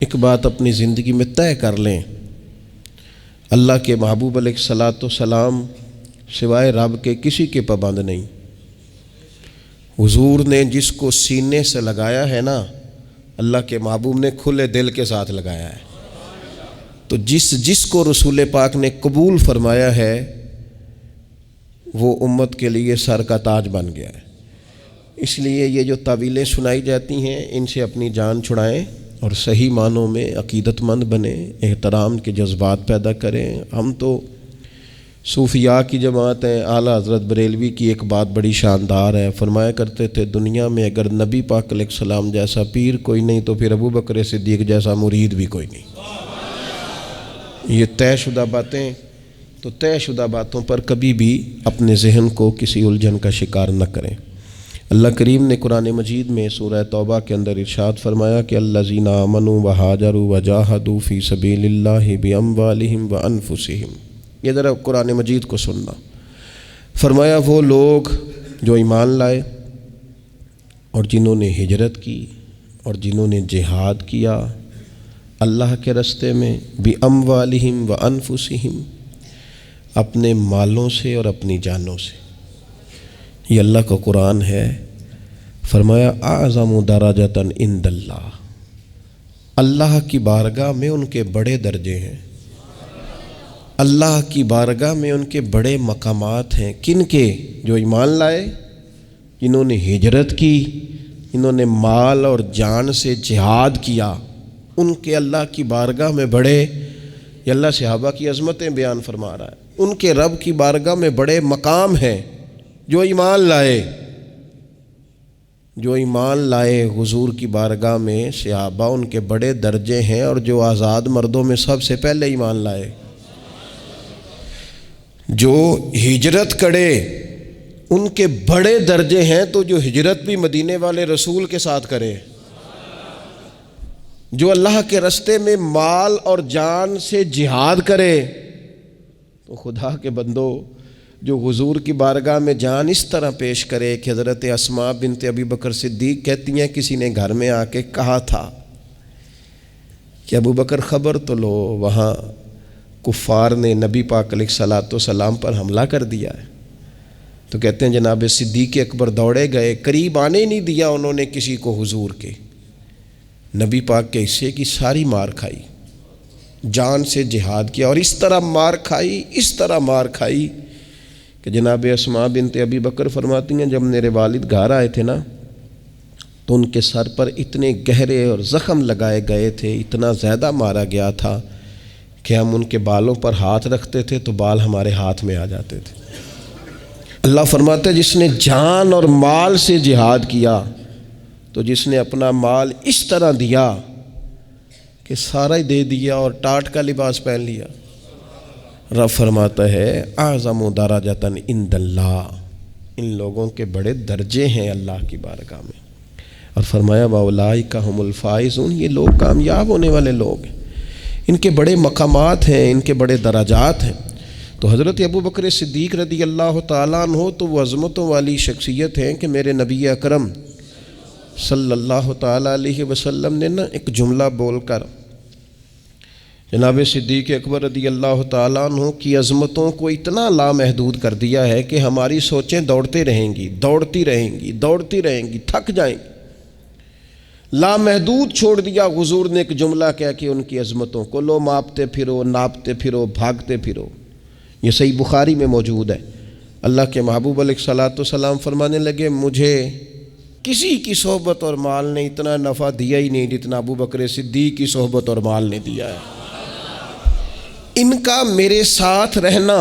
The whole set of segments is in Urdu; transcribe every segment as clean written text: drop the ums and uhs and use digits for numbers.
ایک بات اپنی زندگی میں طے کر لیں، اللہ کے محبوب علیہ الصلاۃ والسلام سوائے رب کے کسی کے پابند نہیں۔ حضور نے جس کو سینے سے لگایا ہے نا، اللہ کے محبوب نے کھلے دل کے ساتھ لگایا ہے۔ تو جس کو رسول پاک نے قبول فرمایا ہے وہ امت کے لیے سر کا تاج بن گیا ہے۔ اس لیے یہ جو تعویلیں سنائی جاتی ہیں ان سے اپنی جان چھڑائیں اور صحیح معنوں میں عقیدت مند بنیں، احترام کے جذبات پیدا کریں۔ ہم تو صوفیاء کی جماعت ہیں۔ اعلیٰ حضرت بریلوی کی ایک بات بڑی شاندار ہے، فرمایا کرتے تھے دنیا میں اگر نبی پاک علیہ السلام جیسا پیر کوئی نہیں تو پھر ابو بکر صدیق جیسا مرید بھی کوئی نہیں۔ یہ طے شدہ باتیں، تو طے شدہ باتوں پر کبھی بھی اپنے ذہن کو کسی الجھن کا شکار نہ کریں۔ اللہ کریم نے قرآن مجید میں سورہ توبہ کے اندر ارشاد فرمایا کہ الذین آمنوا وہاجروا وجاہدوا فی سبیل اللہ باموالہم وانفسہم۔ یہ ذرا قرآن مجید کو سننا۔ فرمایا وہ لوگ جو ایمان لائے اور جنہوں نے ہجرت کی اور جنہوں نے جہاد کیا اللہ کے راستے میں باموالہم وانفسہم، اپنے مالوں سے اور اپنی جانوں سے۔ یہ اللہ کا قرآن ہے۔ فرمایا اعظم درجۃ عند اللہ، اللہ کی بارگاہ میں ان کے بڑے درجے ہیں، اللہ کی بارگاہ میں ان کے بڑے مقامات ہیں۔ کن کے؟ جو ایمان لائے، جنہوں نے ہجرت کی، جنہوں نے مال اور جان سے جہاد کیا، ان کے اللہ کی بارگاہ میں بڑے، یہ اللہ صحابہ کی عظمتیں بیان فرما رہا ہے، ان کے رب کی بارگاہ میں بڑے مقام ہیں۔ جو ایمان لائے، جو ایمان لائے حضور کی بارگاہ میں صحابہ، ان کے بڑے درجے ہیں۔ اور جو آزاد مردوں میں سب سے پہلے ایمان لائے، جو ہجرت کرے، ان کے بڑے درجے ہیں۔ تو جو ہجرت بھی مدینے والے رسول کے ساتھ کرے، جو اللہ کے راستے میں مال اور جان سے جہاد کرے، تو خدا کے بندو جو حضور کی بارگاہ میں جان اس طرح پیش کرے کہ حضرت اسماء بنت ابی بکر صدیق کہتی ہیں کسی نے گھر میں آ کے کہا تھا کہ ابو بکر خبر تو لو، وہاں کفار نے نبی پاک علیہ الصلاۃ والسلام پر حملہ کر دیا ہے۔ تو کہتے ہیں جناب صدیق اکبر دوڑے گئے، قریب آنے نہیں دیا انہوں نے کسی کو حضور کے۔ نبی پاک کے حصے کی ساری مار کھائی، جان سے جہاد کیا، اور اس طرح مار کھائی، اس طرح مار کھائی کہ جناب اسماء بنت ابی بکر فرماتی ہیں جب میرے والد گھر آئے تھے نا تو ان کے سر پر اتنے گہرے اور زخم لگائے گئے تھے، اتنا زیادہ مارا گیا تھا کہ ہم ان کے بالوں پر ہاتھ رکھتے تھے تو بال ہمارے ہاتھ میں آ جاتے تھے۔ اللہ فرماتا ہے جس نے جان اور مال سے جہاد کیا، تو جس نے اپنا مال اس طرح دیا کہ سارا ہی دے دیا اور ٹاٹ کا لباس پہن لیا، رب فرماتا ہے اعظم درجۃ عند اللہ، ان لوگوں کے بڑے درجے ہیں اللہ کی بارگاہ میں۔ اور فرمایا واولئک ھم الفائزون، یہ لوگ کامیاب ہونے والے لوگ ہیں، ان کے بڑے مقامات ہیں، ان کے بڑے درجات ہیں۔ تو حضرت ابو بکر صدیق رضی اللہ تعالیٰ عنہ تو وہ عظمتوں والی شخصیت ہیں کہ میرے نبی اکرم صلی اللہ تعالیٰ علیہ وسلم نے نا ایک جملہ بول کر جناب صدیق اکبر رضی اللہ تعالیٰ عنہ کی عظمتوں کو اتنا لامحدود کر دیا ہے کہ ہماری سوچیں دوڑتی رہیں گی، دوڑتی رہیں گی، دوڑتی رہیں گی، تھک جائیں گی۔ لامحدود چھوڑ دیا حضور نے ایک جملہ کہہ کے ان کی عظمتوں کو، لو ماپتے پھرو، ناپتے پھرو، بھاگتے پھرو۔ یہ صحیح بخاری میں موجود ہے۔ اللہ کے محبوب علیہ الصلاۃ والسلام فرمانے لگے مجھے کسی کی صحبت اور مال نے اتنا نفع دیا ہی نہیں جتنا ابو بکر صدیق کی صحبت اور مال نے دیا ہے۔ ان کا میرے ساتھ رہنا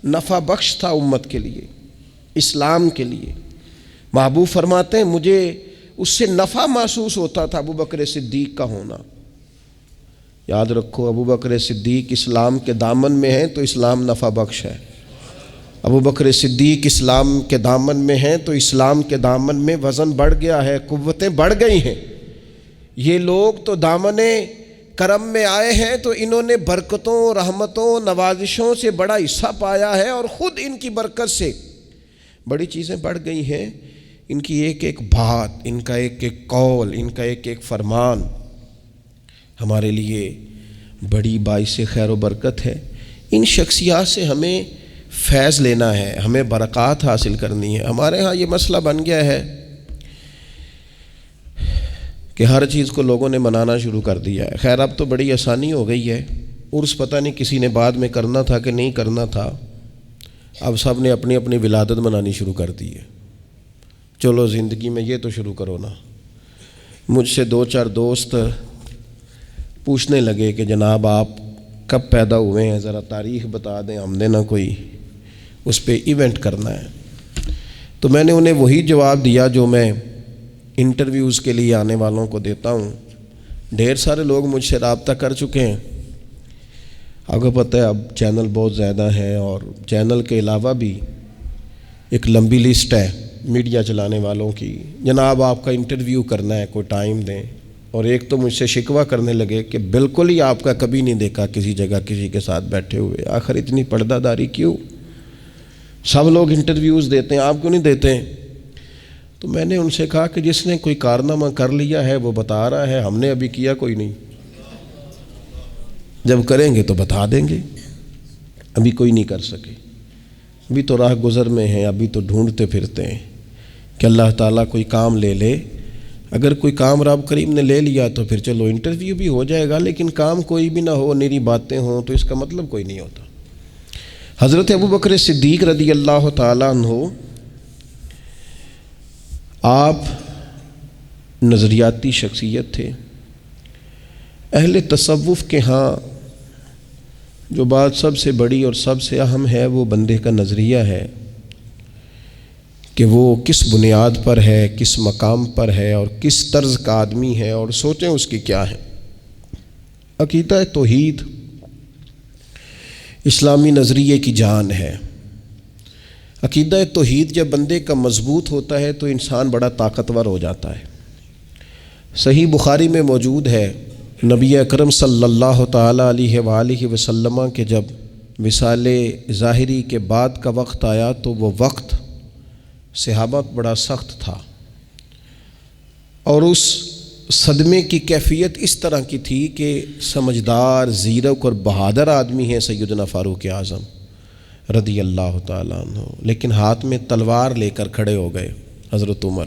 نفع بخش تھا امت کے لیے، اسلام کے لیے۔ محبوب فرماتے ہیں مجھے اس سے نفع محسوس ہوتا تھا ابو بکر صدیق کا ہونا۔ یاد رکھو ابو بکر صدیق اسلام کے دامن میں ہیں تو اسلام نفع بخش ہے۔ ابو بکر صدیق اسلام کے دامن میں ہیں تو اسلام کے دامن میں وزن بڑھ گیا ہے، قوتیں بڑھ گئی ہیں۔ یہ لوگ تو دامن کرم میں آئے ہیں تو انہوں نے برکتوں، رحمتوں، نوازشوں سے بڑا حصہ پایا ہے، اور خود ان کی برکت سے بڑی چیزیں بڑھ گئی ہیں۔ ان کی ایک ایک بات، ان کا ایک ایک قول، ان کا ایک ایک فرمان ہمارے لیے بڑی باعث خیر و برکت ہے۔ ان شخصیات سے ہمیں فیض لینا ہے، ہمیں برکات حاصل کرنی ہے۔ ہمارے ہاں یہ مسئلہ بن گیا ہے کہ ہر چیز کو لوگوں نے منانا شروع کر دیا ہے۔ خیر اب تو بڑی آسانی ہو گئی ہے، عرس پتہ نہیں کسی نے بعد میں کرنا تھا کہ نہیں کرنا تھا، اب سب نے اپنی اپنی ولادت منانی شروع کر دی ہے۔ چلو زندگی میں یہ تو شروع کرو نا۔ مجھ سے 2-4 دوست پوچھنے لگے کہ جناب آپ کب پیدا ہوئے ہیں، ذرا تاریخ بتا دیں، ہم نے نہ کوئی اس پہ ایونٹ کرنا ہے۔ تو میں نے انہیں وہی جواب دیا جو میں انٹرویوز کے لیے آنے والوں کو دیتا ہوں۔ ڈھیر سارے لوگ مجھ سے رابطہ کر چکے ہیں۔ آپ کو پتہ ہے اب چینل بہت زیادہ ہیں، اور چینل کے علاوہ بھی ایک لمبی لسٹ ہے میڈیا چلانے والوں کی، جناب آپ کا انٹرویو کرنا ہے، کوئی ٹائم دیں۔ اور ایک تو مجھ سے شکوہ کرنے لگے کہ بالکل ہی آپ کا کبھی نہیں دیکھا کسی جگہ کسی کے ساتھ بیٹھے ہوئے، آخر اتنی پردہ داری کیوں؟ سب لوگ انٹرویوز دیتے ہیں، آپ کیوں نہیں دیتے؟ تو میں نے ان سے کہا کہ جس نے کوئی کارنامہ کر لیا ہے وہ بتا رہا ہے، ہم نے ابھی کیا کوئی نہیں، جب کریں گے تو بتا دیں گے، ابھی کوئی نہیں کر سکے، ابھی تو راہ گزر میں ہیں، ابھی تو ڈھونڈتے پھرتے ہیں کہ اللہ تعالیٰ کوئی کام لے لے۔ اگر کوئی کام رب کریم نے لے لیا تو پھر چلو انٹرویو بھی ہو جائے گا، لیکن کام کوئی بھی نہ ہو، نیری باتیں ہوں تو اس کا مطلب کوئی نہیں ہوتا۔ حضرت ابوبکر صدیق رضی اللہ تعالیٰ عنہ آپ نظریاتی شخصیت تھے۔ اہل تصوف کے ہاں جو بات سب سے بڑی اور سب سے اہم ہے وہ بندے کا نظریہ ہے کہ وہ کس بنیاد پر ہے، کس مقام پر ہے، اور کس طرز کا آدمی ہے، اور سوچیں اس کی کیا ہے۔ عقیدہ توحید اسلامی نظریے کی جان ہے۔ عقیدہ توحید جب بندے کا مضبوط ہوتا ہے تو انسان بڑا طاقتور ہو جاتا ہے۔ صحیح بخاری میں موجود ہے، نبی اکرم صلی اللہ تعالیٰ علیہ وآلہ وسلم کے جب وصال ظاہری کے بعد کا وقت آیا تو وہ وقت صحابہ بڑا سخت تھا، اور اس صدمے کی کیفیت اس طرح کی تھی کہ سمجھدار، زیرک اور بہادر آدمی ہیں سیدنا فاروق اعظم رضی اللہ تعالیٰ عنہ، لیکن ہاتھ میں تلوار لے کر کھڑے ہو گئے حضرت عمر۔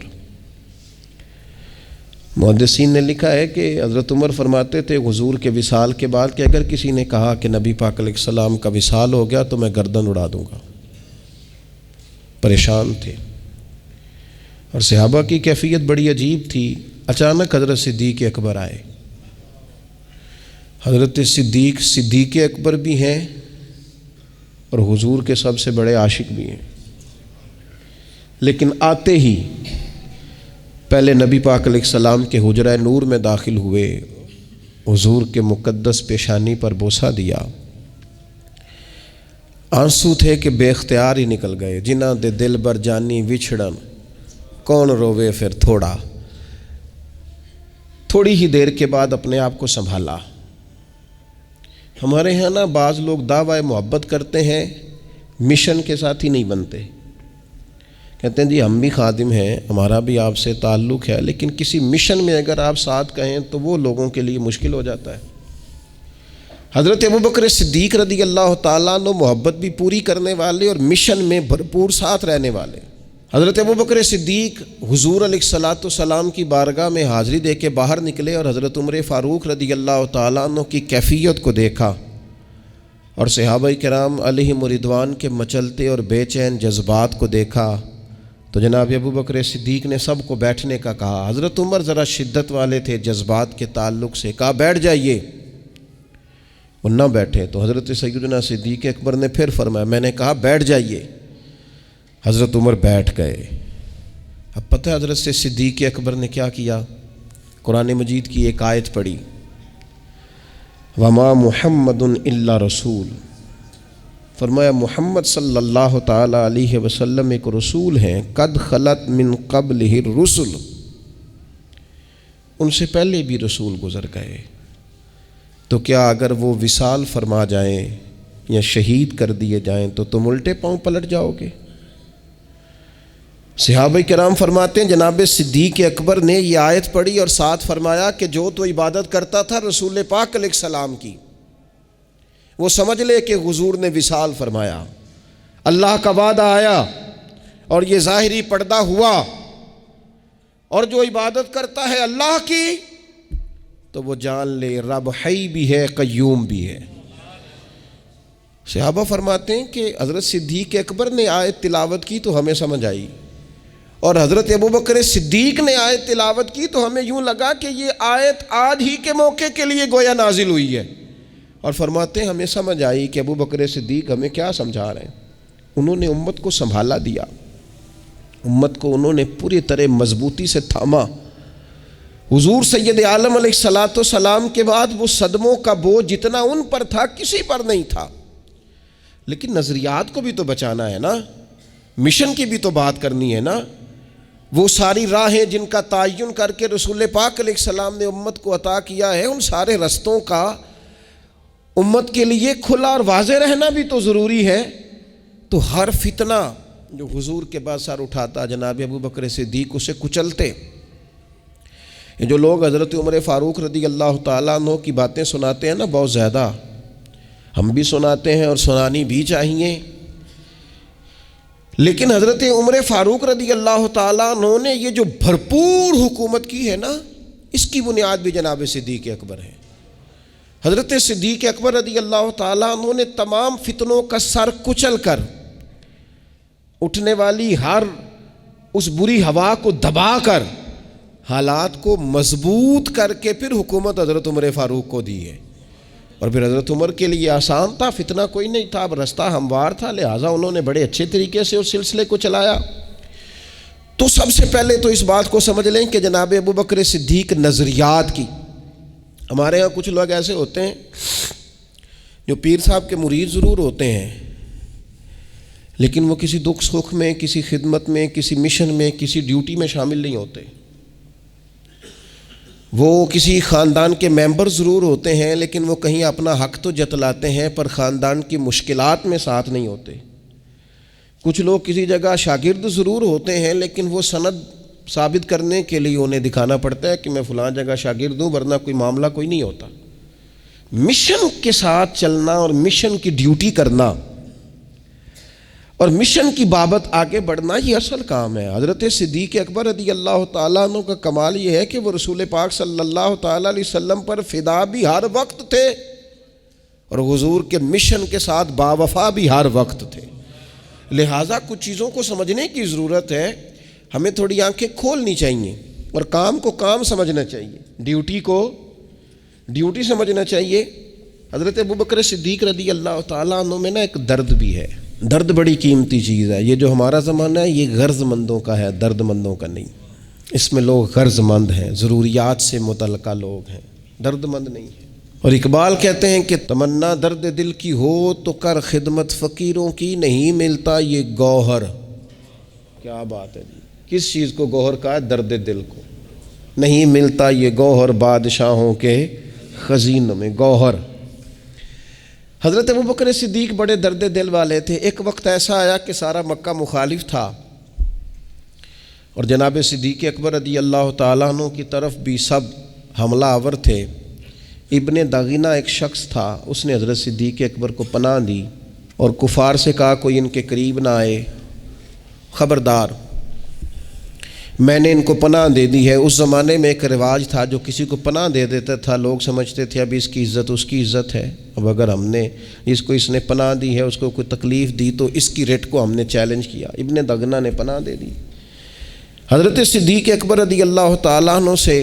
محدثین نے لکھا ہے کہ حضرت عمر فرماتے تھے حضور کے وصال کے بعد کہ اگر کسی نے کہا کہ نبی پاک علیہ السلام کا وصال ہو گیا تو میں گردن اڑا دوں گا۔ پریشان تھے، اور صحابہ کی کیفیت بڑی عجیب تھی۔ اچانک حضرت صدیق اکبر آئے۔ حضرت صدیق اکبر بھی ہیں اور حضور کے سب سے بڑے عاشق بھی ہیں، لیکن آتے ہی پہلے نبی پاک علیہ السلام کے حجرہ نور میں داخل ہوئے، حضور کے مقدس پیشانی پر بوسہ دیا۔ آنسو تھے کہ بے اختیار ہی نکل گئے۔ جنہ دے دل بر جانی وچھڑن کون روے پھر تھوڑا۔ تھوڑی ہی دیر کے بعد اپنے آپ کو سنبھالا۔ ہمارے ہاں نا بعض لوگ دعویٰ محبت کرتے ہیں، مشن کے ساتھی نہیں بنتے، کہتے ہیں جی ہم بھی خادم ہیں، ہمارا بھی آپ سے تعلق ہے، لیکن کسی مشن میں اگر آپ ساتھ کہیں تو وہ لوگوں کے لیے مشکل ہو جاتا ہے۔ حضرت ابوبکر صدیق رضی اللہ تعالیٰ عنہ محبت بھی پوری کرنے والے اور مشن میں بھرپور ساتھ رہنے والے۔ حضرت ابوبکر صدیق حضور علیہ الصلاۃ والسلام کی بارگاہ میں حاضری دے کے باہر نکلے اور حضرت عمر فاروق رضی اللہ تعالیٰ عنہ کی کیفیت کو دیکھا، اور صحابہ کرام علیہم رضوان کے مچلتے اور بے چین جذبات کو دیکھا، تو جناب ابوبکر صدیق نے سب کو بیٹھنے کا کہا۔ حضرت عمر ذرا شدت والے تھے جذبات کے تعلق سے، کہا بیٹھ جائیے، وہ نہ بیٹھے تو حضرت سیدنا صدیق اکبر نے پھر فرمایا، میں نے کہا بیٹھ جائیے، حضرت عمر بیٹھ گئے۔ اب پتہ ہے حضرت سے صدیق اکبر نے کیا کیا؟ قرآن مجید کی ایک آیت پڑھی، وَمَا مُحَمَّدٌ إِلَّا رَسُولٌ، فرمایا محمد صلی اللہ تعالیٰ علیہ وسلم ایک رسول ہیں، قد خلت من قبلہ الرسل، ان سے پہلے بھی رسول گزر گئے، تو کیا اگر وہ وصال فرما جائیں یا شہید کر دیے جائیں تو تم الٹے پاؤں پلٹ جاؤ گے؟ صحابہ کرام فرماتے ہیں جناب صدیق اکبر نے یہ آیت پڑھی اور ساتھ فرمایا کہ جو تو عبادت کرتا تھا رسول پاک علیہ السلام کی، وہ سمجھ لے کہ حضور نے وصال فرمایا، اللہ کا وعدہ آیا اور یہ ظاہری پردہ ہوا، اور جو عبادت کرتا ہے اللہ کی تو وہ جان لے رب حی بھی ہے قیوم بھی ہے۔ صحابہ فرماتے ہیں کہ حضرت صدیق اکبر نے آیت تلاوت کی تو ہمیں سمجھ آئی، اور حضرت ابوبکر صدیق نے آیت تلاوت کی تو ہمیں یوں لگا کہ یہ آیت آج ہی کے موقع کے لیے گویا نازل ہوئی ہے، اور فرماتے ہیں ہمیں سمجھ آئی کہ ابوبکر صدیق ہمیں کیا سمجھا رہے ہیں۔ انہوں نے امت کو سنبھالا دیا، امت کو انہوں نے پوری طرح مضبوطی سے تھاما۔ حضور سید عالم علیہ الصلاۃ والسلام کے بعد وہ صدموں کا بوجھ جتنا ان پر تھا کسی پر نہیں تھا، لیکن نظریات کو بھی تو بچانا ہے نا، مشن کی بھی تو بات کرنی ہے نا۔ وہ ساری راہیں جن کا تعین کر کے رسول پاک علیہ السلام نے امت کو عطا کیا ہے، ان سارے رستوں کا امت کے لیے کھلا اور واضح رہنا بھی تو ضروری ہے۔ تو ہر فتنہ جو حضور کے بعد سر اٹھاتا جناب ابوبکر صدیق اسے کچلتے۔ یہ جو لوگ حضرت عمر فاروق رضی اللہ تعالیٰ عنہ کی باتیں سناتے ہیں نا، بہت زیادہ ہم بھی سناتے ہیں اور سنانی بھی چاہیے، لیکن حضرت عمر فاروق رضی اللہ تعالیٰ عنہ نے یہ جو بھرپور حکومت کی ہے نا، اس کی بنیاد بھی جناب صدیق اکبر ہے۔ حضرت صدیق اکبر رضی اللہ تعالیٰ عنہ نے تمام فتنوں کا سر کچل کر اٹھنے والی ہر اس بری ہوا کو دبا کر حالات کو مضبوط کر کے پھر حکومت حضرت عمر فاروق کو دی ہے۔ اور پھر حضرت عمر کے لیے آسان تھا، فتنہ کوئی نہیں تھا، اب رستہ ہموار تھا، لہٰذا انہوں نے بڑے اچھے طریقے سے اس سلسلے کو چلایا۔ تو سب سے پہلے تو اس بات کو سمجھ لیں کہ جناب ابوبکر صدیق نظریات کی، ہمارے ہاں کچھ لوگ ایسے ہوتے ہیں جو پیر صاحب کے مرید ضرور ہوتے ہیں، لیکن وہ کسی دکھ سکھ میں، کسی خدمت میں، کسی مشن میں، کسی ڈیوٹی میں شامل نہیں ہوتے۔ وہ کسی خاندان کے ممبر ضرور ہوتے ہیں، لیکن وہ کہیں اپنا حق تو جتلاتے ہیں پر خاندان کی مشکلات میں ساتھ نہیں ہوتے۔ کچھ لوگ کسی جگہ شاگرد ضرور ہوتے ہیں، لیکن وہ سند ثابت کرنے کے لیے انہیں دکھانا پڑتا ہے کہ میں فلاں جگہ شاگرد ہوں، ورنہ کوئی معاملہ کوئی نہیں ہوتا۔ مشن کے ساتھ چلنا اور مشن کی ڈیوٹی کرنا اور مشن کی بابت آگے بڑھنا یہ اصل کام ہے۔ حضرت صدیق اکبر رضی اللہ تعالیٰ عنہ کا کمال یہ ہے کہ وہ رسول پاک صلی اللہ تعالیٰ علیہ وسلم پر فدا بھی ہر وقت تھے اور حضور کے مشن کے ساتھ باوفا بھی ہر وقت تھے۔ لہٰذا کچھ چیزوں کو سمجھنے کی ضرورت ہے، ہمیں تھوڑی آنکھیں کھولنی چاہیے اور کام کو کام سمجھنا چاہیے، ڈیوٹی کو ڈیوٹی سمجھنا چاہیے۔ حضرت ابوبکر صدیق رضی اللہ تعالیٰ عنہ میں نا ایک درد بھی ہے۔ درد بڑی قیمتی چیز ہے۔ یہ جو ہمارا زمانہ ہے یہ غرض مندوں کا ہے، درد مندوں کا نہیں۔ اس میں لوگ غرض مند ہیں، ضروریات سے متعلقہ لوگ ہیں، درد مند نہیں ہیں۔ اور اقبال کہتے ہیں کہ تمنا درد دل کی ہو تو کر خدمت فقیروں کی، نہیں ملتا یہ گوہر۔ کیا بات ہے جی، کس چیز کو گوہر کہا ہے؟ درد دل کو۔ نہیں ملتا یہ گوہر بادشاہوں کے خزینوں میں، گوہر۔ حضرت ابوبکر صدیق بڑے درد دل والے تھے۔ ایک وقت ایسا آیا کہ سارا مکہ مخالف تھا اور جناب صدیق اکبر رضی اللہ تعالیٰ عنہ کی طرف بھی سب حملہ آور تھے۔ ابن دغینہ ایک شخص تھا، اس نے حضرت صدیق اکبر کو پناہ دی اور کفار سے کہا کوئی ان کے قریب نہ آئے، خبردار میں نے ان کو پناہ دے دی ہے۔ اس زمانے میں ایک رواج تھا، جو کسی کو پناہ دے دیتا تھا لوگ سمجھتے تھے اب اس کی عزت اس کی عزت ہے، اب اگر ہم نے جس کو اس نے پناہ دی ہے اس کو کوئی تکلیف دی تو اس کی ریٹ کو ہم نے چیلنج کیا۔ ابن دغنہ نے پناہ دے دی۔ حضرت صدیق اکبر رضی اللہ تعالیٰ عنہ سے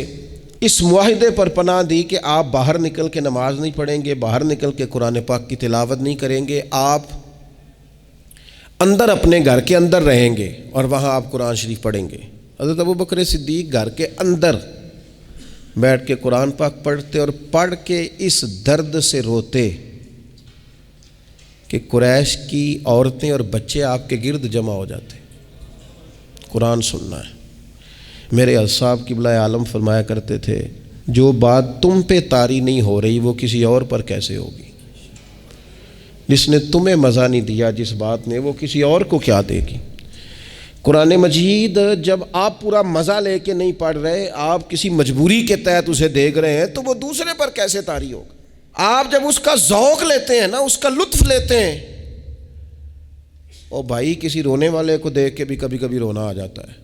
اس معاہدے پر پناہ دی کہ آپ باہر نکل کے نماز نہیں پڑھیں گے، باہر نکل کے قرآن پاک کی تلاوت نہیں کریں گے، آپ اندر اپنے گھر کے اندر رہیں گے اور وہاں آپ قرآن شریف پڑھیں گے۔ حضرت ابوبکر صدیق گھر کے اندر بیٹھ کے قرآن پاک پڑھتے اور پڑھ کے اس درد سے روتے کہ قریش کی عورتیں اور بچے آپ کے گرد جمع ہو جاتے، قرآن سننا ہے۔ میرے صاحب قبلہ عالم فرمایا کرتے تھے جو بات تم پہ طاری نہیں ہو رہی وہ کسی اور پر کیسے ہوگی؟ جس نے تمہیں مزہ نہیں دیا جس بات نے، وہ کسی اور کو کیا دے گی؟ قرآن مجید جب آپ پورا مزہ لے کے نہیں پڑھ رہے، آپ کسی مجبوری کے تحت اسے دیکھ رہے ہیں، تو وہ دوسرے پر کیسے طاری ہوگا؟ آپ جب اس کا ذوق لیتے ہیں نا، اس کا لطف لیتے ہیں، اور بھائی کسی رونے والے کو دیکھ کے بھی کبھی کبھی رونا آ جاتا ہے۔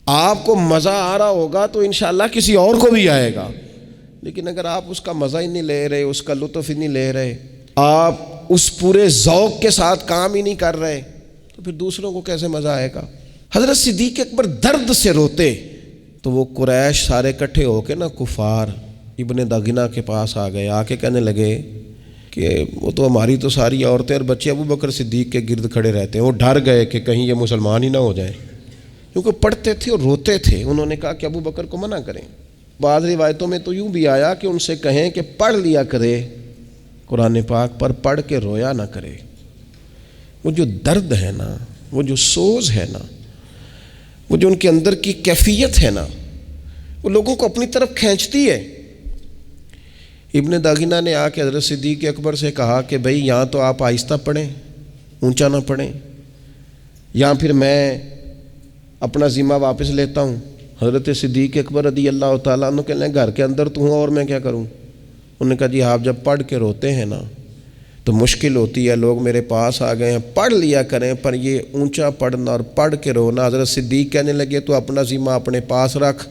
آپ کو مزہ آ رہا ہوگا تو انشاءاللہ کسی اور کو بھی آئے گا، لیکن اگر آپ اس کا مزہ ہی نہیں لے رہے، اس کا لطف ہی نہیں لے رہے، آپ اس پورے ذوق کے ساتھ کام ہی نہیں کر رہے، تو پھر دوسروں کو کیسے مزہ آئے گا؟ حضرت صدیق اکبر درد سے روتے تو وہ قریش سارے اکٹھے ہو کے نا کفار ابن دغنہ کے پاس آ گئے، آ کے کہنے لگے کہ وہ تو ہماری تو ساری عورتیں اور بچے ابو بکر صدیق کے گرد کھڑے رہتے ہیں، وہ ڈر گئے کہ کہیں یہ مسلمان ہی نہ ہو جائیں، کیونکہ پڑھتے تھے اور روتے تھے۔ انہوں نے کہا کہ ابو بکر کو منع کریں۔ بعض روایتوں میں تو یوں بھی آیا کہ ان سے کہیں کہ پڑھ لیا کرے قرآن پاک، پر پڑھ کے رویا نہ کرے۔ وہ جو درد ہے نا، وہ جو سوز ہے نا، وہ جو ان کے اندر کی کیفیت ہے نا، وہ لوگوں کو اپنی طرف کھینچتی ہے۔ ابن داغنہ نے آ کے حضرت صدیق اکبر سے کہا کہ بھئی یہاں تو آپ آہستہ پڑھیں، اونچا نہ پڑھیں، یا پھر میں اپنا ذمہ واپس لیتا ہوں۔ حضرت صدیق اکبر رضی اللہ تعالیٰ عنہ کہنے لگے گھر کے اندر تو ہوں اور میں کیا کروں؟ انہوں نے کہا جی آپ جب پڑھ کے روتے ہیں نا تو مشکل ہوتی ہے، لوگ میرے پاس آ گئے ہیں، پڑھ لیا کریں، پر یہ اونچا پڑھنا اور پڑھ کے رونا۔ حضرت صدیق کہنے لگے تو اپنا ذمہ اپنے پاس رکھ،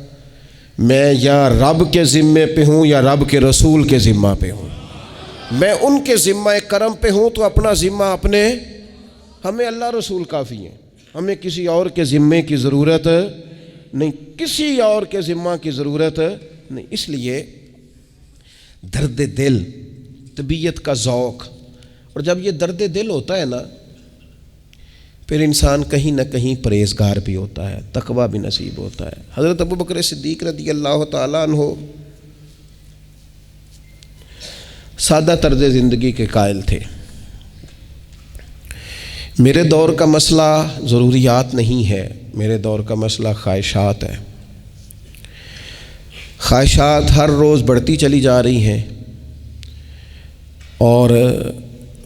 میں یا رب کے ذمے پہ ہوں یا رب کے رسول کے ذمہ پہ ہوں، میں ان کے ذمہ کرم پہ ہوں تو اپنا ذمہ اپنے، ہمیں اللہ رسول کافی ہیں، ہمیں کسی اور کے ذمے کی ضرورت نہیں، کسی اور کے ذمہ کی ضرورت نہیں۔ اس لیے درد دل، طبیعت کا ذوق، اور جب یہ درد دل ہوتا ہے نا پھر انسان کہیں نہ کہیں پرہیزگار بھی ہوتا ہے، تقویٰ بھی نصیب ہوتا ہے۔ حضرت ابو بکر صدیق رضی اللہ تعالیٰ عنہ سادہ طرز زندگی کے قائل تھے۔ میرے دور کا مسئلہ ضروریات نہیں ہے، میرے دور کا مسئلہ خواہشات ہے۔ خواہشات ہر روز بڑھتی چلی جا رہی ہیں، اور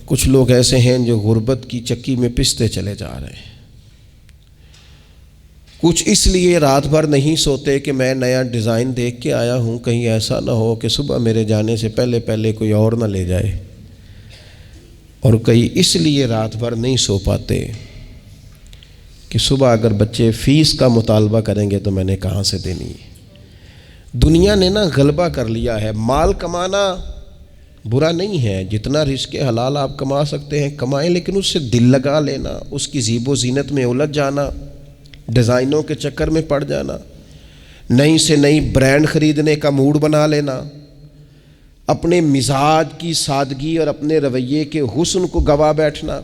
کچھ لوگ ایسے ہیں جو غربت کی چکی میں پستے چلے جا رہے ہیں۔ کچھ اس لیے رات بھر نہیں سوتے کہ میں نیا ڈیزائن دیکھ کے آیا ہوں، کہیں ایسا نہ ہو کہ صبح میرے جانے سے پہلے کوئی اور نہ لے جائے، اور کئی اس لیے رات بھر نہیں سو پاتے کہ صبح اگر بچے فیس کا مطالبہ کریں گے تو میں نے کہاں سے دینی ہے۔ دنیا نے نا غلبہ کر لیا ہے۔ مال کمانا برا نہیں ہے، جتنا رزق حلال آپ کما سکتے ہیں کمائیں، لیکن اس سے دل لگا لینا، اس کی زیب و زینت میں الجھ جانا، ڈیزائنوں کے چکر میں پڑ جانا، نئی سے نئی برانڈ خریدنے کا موڈ بنا لینا، اپنے مزاج کی سادگی اور اپنے رویے کے حسن کو گوا بیٹھنا،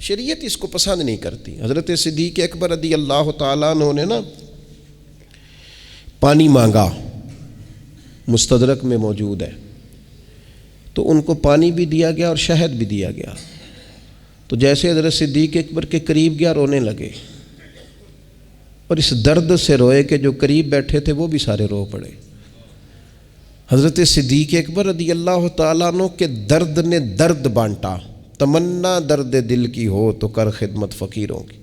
شریعت اس کو پسند نہیں کرتی۔ حضرت صدیق اکبر رضی اللہ تعالیٰ عنہ نے نا پانی مانگا، مستدرک میں موجود ہے، تو ان کو پانی بھی دیا گیا اور شہد بھی دیا گیا، تو جیسے حضرت صدیق اکبر کے قریب گیا رونے لگے، اور اس درد سے روئے کہ جو قریب بیٹھے تھے وہ بھی سارے رو پڑے۔ حضرت صدیق اکبر رضی اللہ تعالیٰ عنہ کے درد نے درد بانٹا، تمنا درد دل کی ہو تو کر خدمت فقیروں کی۔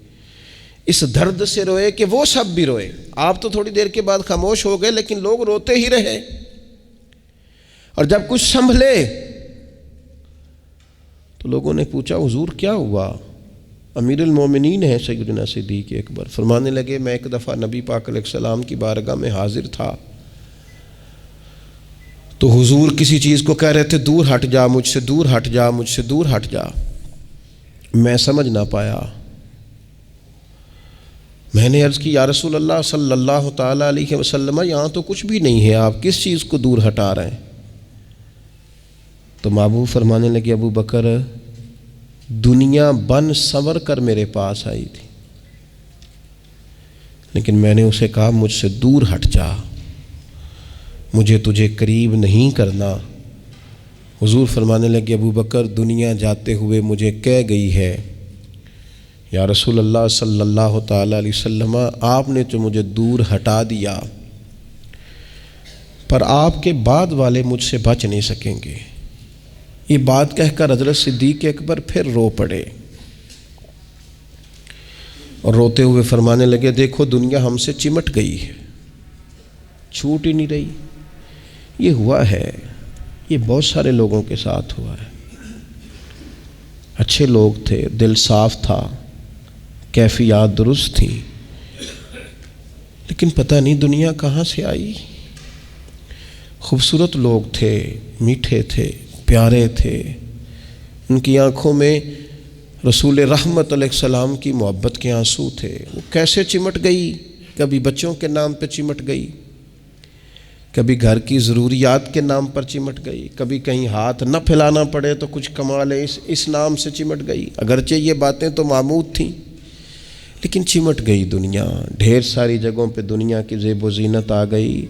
اس درد سے روئے کہ وہ سب بھی روئے۔ آپ تو تھوڑی دیر کے بعد خاموش ہو گئے، لیکن لوگ روتے ہی رہے، اور جب کچھ سنبھلے تو لوگوں نے پوچھا حضور کیا ہوا؟ امیر المومنین ہیں سیدنا صدیق اکبر، فرمانے لگے میں ایک دفعہ نبی پاک علیہ السلام کی بارگاہ میں حاضر تھا، تو حضور کسی چیز کو کہہ رہے تھے دور ہٹ جا مجھ سے، دور ہٹ جا مجھ سے، دور ہٹ جا۔ میں سمجھ نہ پایا، میں نے عرض کی یا رسول اللہ صلی اللہ تعالیٰ علیہ وسلم یہاں تو کچھ بھی نہیں ہے، آپ کس چیز کو دور ہٹا رہے ہیں؟ تو محبوب فرمانے لگے ابو بکر دنیا بن سنور کر میرے پاس آئی تھی، لیکن میں نے اسے کہا مجھ سے دور ہٹ جا، مجھے تجھے قریب نہیں کرنا۔ حضور فرمانے لگے ابو بکر دنیا جاتے ہوئے مجھے کہہ گئی ہے یا رسول اللہ صلی اللہ تعالیٰ علیہ وسلم آپ نے تو مجھے دور ہٹا دیا، پر آپ کے بعد والے مجھ سے بچ نہیں سکیں گے۔ یہ بات کہہ کر حضرت صدیق اکبر پھر رو پڑے۔ اور روتے ہوئے فرمانے لگے دیکھو دنیا ہم سے چمٹ گئی ہے، چھوٹ ہی نہیں رہی۔ یہ ہوا ہے، یہ بہت سارے لوگوں کے ساتھ ہوا ہے۔ اچھے لوگ تھے، دل صاف تھا، کیفیات درست تھیں، لیکن پتہ نہیں دنیا کہاں سے آئی۔ خوبصورت لوگ تھے، میٹھے تھے، پیارے تھے، ان کی آنکھوں میں رسول رحمت علیہ السلام کی محبت کے آنسو تھے۔ وہ کیسے چمٹ گئی؟ کبھی بچوں کے نام پہ چمٹ گئی، کبھی گھر کی ضروریات کے نام پر چمٹ گئی، کبھی کہیں ہاتھ نہ پھیلانا پڑے تو کچھ کما لے اس نام سے چمٹ گئی۔ اگرچہ یہ باتیں تو معمول تھیں، لیکن چمٹ گئی دنیا۔ ڈھیر ساری جگہوں پہ دنیا کی زیب و زینت آ گئی،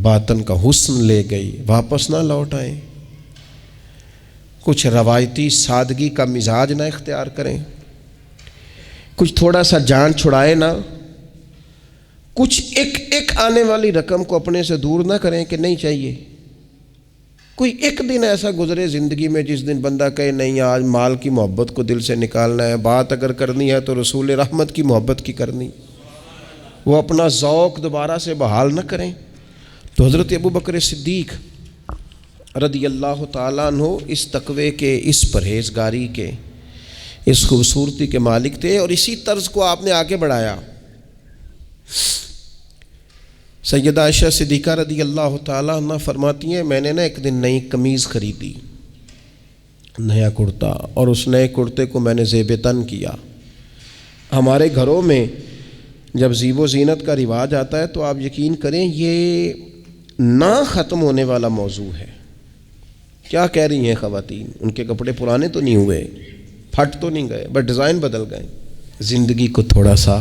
باطن کا حسن لے گئی، واپس نہ لوٹ آئیں۔ کچھ روایتی سادگی کا مزاج نہ اختیار کریں، کچھ تھوڑا سا جان چھڑائے نہ، کچھ ایک آنے والی رقم کو اپنے سے دور نہ کریں کہ نہیں چاہیے۔ کوئی ایک دن ایسا گزرے زندگی میں جس دن بندہ کہے نہیں آج مال کی محبت کو دل سے نکالنا ہے، بات اگر کرنی ہے تو رسول رحمت کی محبت کی کرنی، وہ اپنا ذوق دوبارہ سے بحال نہ کریں۔ تو حضرت ابوبکر صدیق رضی اللہ تعالیٰ عنہ اس تقوی کے، اس پرہیزگاری کے، اس خوبصورتی کے مالک تھے، اور اسی طرز کو آپ نے آگے بڑھایا۔ سیدہ عائشہ صدیقہ رضی اللہ تعالیٰ عنہ فرماتی ہیں میں نے ایک دن نئی قمیض خریدی، نیا کرتا، اور اس نئے کرتے کو میں نے زیب تن کیا۔ ہمارے گھروں میں جب زیب و زینت کا رواج آتا ہے تو آپ یقین کریں یہ نہ ختم ہونے والا موضوع ہے۔ کیا کہہ رہی ہیں خواتین؟ ان کے کپڑے پرانے تو نہیں ہوئے، پھٹ تو نہیں گئے، بس ڈیزائن بدل گئے۔ زندگی کو تھوڑا سا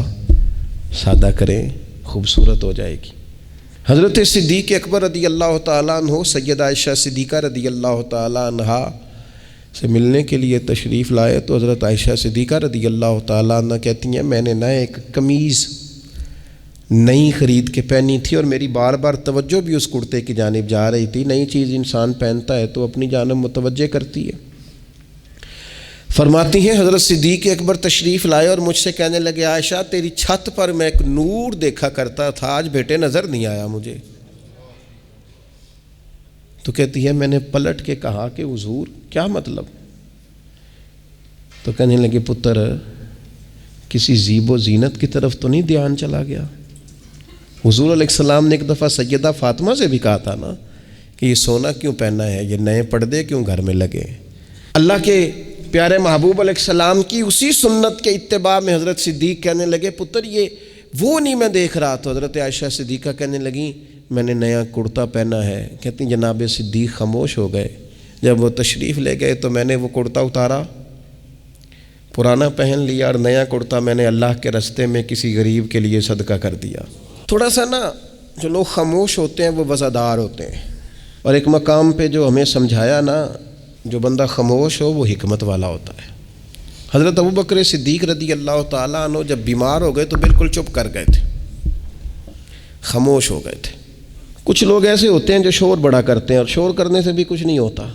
سادہ کریں، خوبصورت ہو جائے گی۔ حضرت صدیق اکبر رضی اللہ تعالیٰ عنہ سیدہ عائشہ صدیقہ رضی اللہ تعالیٰ عنہ سے ملنے کے لیے تشریف لائے تو حضرت عائشہ صدیقہ رضی اللہ تعالیٰ عنہ کہتی ہیں میں نے ایک قمیض نئی خرید کے پہنی تھی، اور میری بار بار توجہ بھی اس کرتے کی جانب جا رہی تھی۔ نئی چیز انسان پہنتا ہے تو اپنی جانب متوجہ کرتی ہے۔ فرماتی ہیں حضرت صدیق اکبر تشریف لائے اور مجھ سے کہنے لگے عائشہ تیری چھت پر میں ایک نور دیکھا کرتا تھا، آج بیٹے نظر نہیں آیا مجھے۔ تو کہتی ہے میں نے پلٹ کے کہا کہ حضور کیا مطلب؟ تو کہنے لگے پتر کسی زیب و زینت کی طرف تو نہیں دھیان چلا گیا؟ حضور علیہ السلام نے ایک دفعہ سیدہ فاطمہ سے بھی کہا تھا نا کہ یہ سونا کیوں پہنا ہے، یہ نئے پردے کیوں گھر میں لگے؟ اللہ کے پیارے محبوب علیہ السلام کی اسی سنت کے اتباع میں حضرت صدیق کہنے لگے پتر یہ وہ نہیں میں دیکھ رہا۔ تو حضرت عائشہ صدیقہ کہنے لگیں میں نے نیا کرتا پہنا ہے۔ کہتی ہیں جناب صدیق خاموش ہو گئے۔ جب وہ تشریف لے گئے تو میں نے وہ کرتا اتارا، پرانا پہن لیا، اور نیا کرتا میں نے اللہ کے راستے میں کسی غریب کے لیے صدقہ کر دیا۔ تھوڑا سا نا جو لوگ خاموش ہوتے ہیں وہ وزادار ہوتے ہیں، اور ایک مقام پہ جو ہمیں سمجھایا نا جو بندہ خاموش ہو وہ حکمت والا ہوتا ہے۔ حضرت ابوبکر صدیق رضی اللہ تعالیٰ عنہ جب بیمار ہو گئے تو بالکل چپ کر گئے تھے، خاموش ہو گئے تھے۔ کچھ لوگ ایسے ہوتے ہیں جو شور بڑا کرتے ہیں، اور شور کرنے سے بھی کچھ نہیں ہوتا۔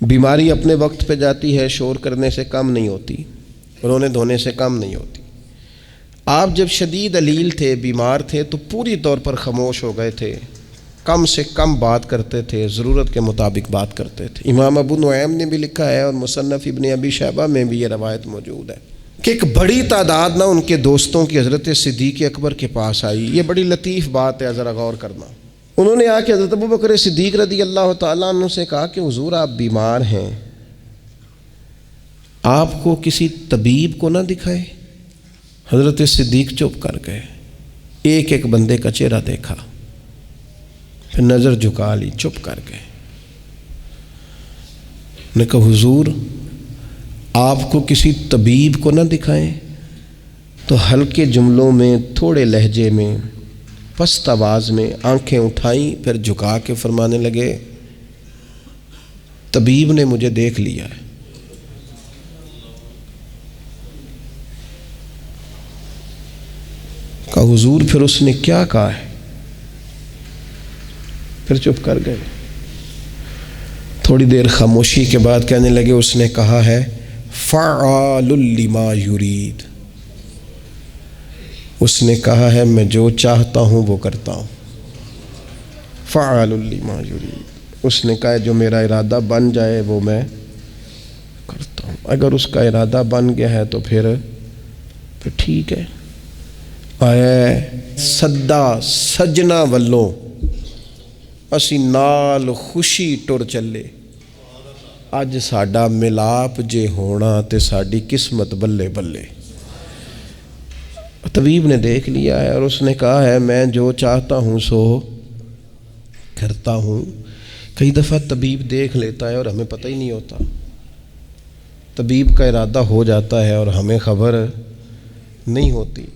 بیماری اپنے وقت پہ جاتی ہے، شور کرنے سے کم نہیں ہوتی، رونے دھونے سے کم نہیں ہوتی۔ آپ جب شدید علیل تھے، بیمار تھے، تو پوری طور پر خاموش ہو گئے تھے، کم سے کم بات کرتے تھے، ضرورت کے مطابق بات کرتے تھے۔ امام ابو نعیم نے بھی لکھا ہے اور مصنف ابن ابی شیبہ میں بھی یہ روایت موجود ہے کہ ایک بڑی تعداد نہ ان کے دوستوں کی حضرت صدیق اکبر کے پاس آئی۔ یہ بڑی لطیف بات ہے، ذرا غور کرنا۔ انہوں نے آ کے حضرت ابوبکر صدیق رضی اللہ تعالیٰ عنہ سے کہا کہ حضور آپ بیمار ہیں، آپ کو کسی طبیب کو نہ دکھائے؟ حضرت صدیق چپ کر گئے، ایک ایک بندے کا چہرہ دیکھا، پھر نظر جھکا لی، چپ کر گئے۔ نے کہا حضور آپ کو کسی طبیب کو نہ دکھائیں؟ تو ہلکے جملوں میں، تھوڑے لہجے میں، پست آواز میں آنکھیں اٹھائیں، پھر جھکا کے فرمانے لگے طبیب نے مجھے دیکھ لیا ہے۔ کہا حضور پھر اس نے کیا کہا ہے؟ پھر چپ کر گئے۔ تھوڑی دیر خاموشی کے بعد کہنے لگے اس نے کہا ہے فعال لما یرید، اس نے کہا ہے میں جو چاہتا ہوں وہ کرتا ہوں، فعال لما یرید، اس نے کہا ہے جو میرا ارادہ بن جائے وہ میں کرتا ہوں۔ اگر اس کا ارادہ بن گیا ہے تو پھر ٹھیک ہے۔ اے سدا سجنا والوں اسی نال خوشی ٹر چلے، اج ساڈا ملاپ جے ہونا تے ساڈی قسمت بلے بلے۔ طبیب نے دیکھ لیا ہے اور اس نے کہا ہے میں جو چاہتا ہوں سو کرتا ہوں۔ کئی دفعہ طبیب دیکھ لیتا ہے اور ہمیں پتہ ہی نہیں ہوتا، طبیب کا ارادہ ہو جاتا ہے اور ہمیں خبر نہیں ہوتی۔